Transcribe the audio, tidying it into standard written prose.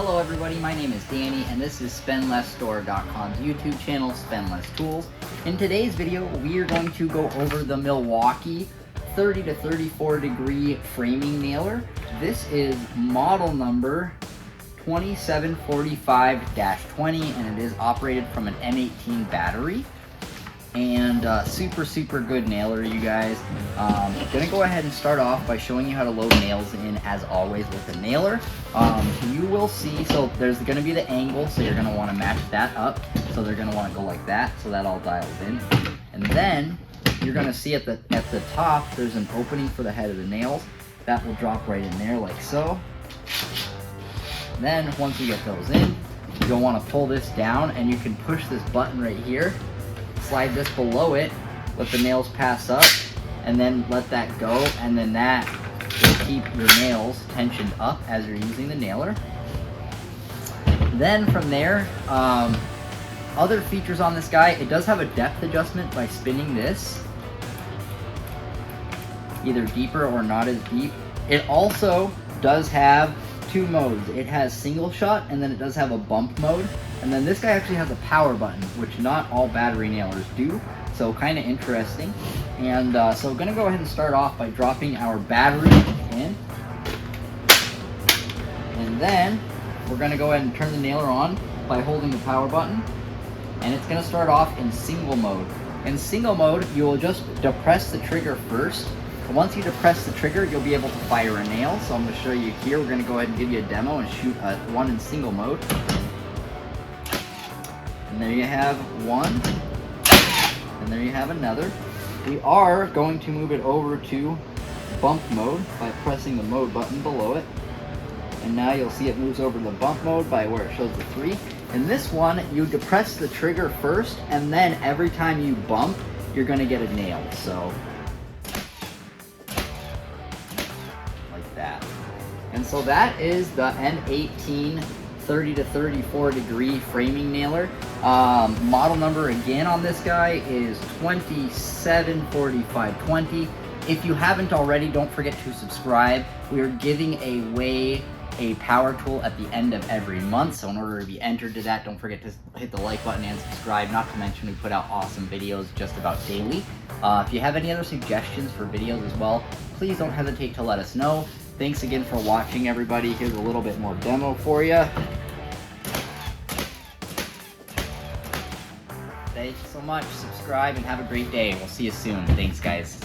Hello everybody, my name is Danny and this is SpendLessStore.com's YouTube channel, Spend Less Tools. In today's video, we are going to go over the Milwaukee 30 to 34 degree framing nailer. This is model number 2745-20 and it is operated from an M18 battery. And super good nailer, you guys. Gonna go ahead and start off by showing you how to load nails in, as always, with the nailer. You will see, so there's gonna be the angle, so you're gonna want to match that up. So they're gonna want to go like that, so that all dials in. And then you're gonna see at the top there's an opening for the head of the nails. That will drop right in there like so. Then once you get those in, you'll want to pull this down, and you can push this button right here. Slide this below it, let the nails pass up, and then let that go, and then that will keep your nails tensioned up as you're using the nailer. Then from there, other features on this guy, it does have a depth adjustment by spinning this, either deeper or not as deep. It also does have two modes. It has single shot, and then it does have a bump mode. And then this guy actually has a power button, which not all battery nailers do, so kind of interesting. And so I'm going to go ahead and start off by dropping our battery in. And then we're going to go ahead and turn the nailer on by holding the power button. And it's going to start off in single mode. In single mode, you will just depress the trigger first. And once you depress the trigger, you'll be able to fire a nail. So I'm going to show you here. We're going to go ahead and give you a demo and shoot one in single mode. And there you have one, and there you have another. We are going to move it over to bump mode by pressing the mode button below it. And now you'll see it moves over to the bump mode by where it shows the 3. In this one, you depress the trigger first, and then every time you bump, you're going to get a nail. So, like that. And so that is the M18 30 to 34 degree framing nailer. Model number again on this guy is 274520. If you haven't already, don't forget to subscribe. We are giving away a power tool at the end of every month, so in order to be entered to that, don't forget to hit the like button and subscribe. Not to mention we put out awesome videos just about daily. If you have any other suggestions for videos as well, please don't hesitate to let us know. Thanks again for watching, everybody. Here's a little bit more demo for you. Thanks so much. Subscribe and have a great day. We'll see you soon. Thanks, guys.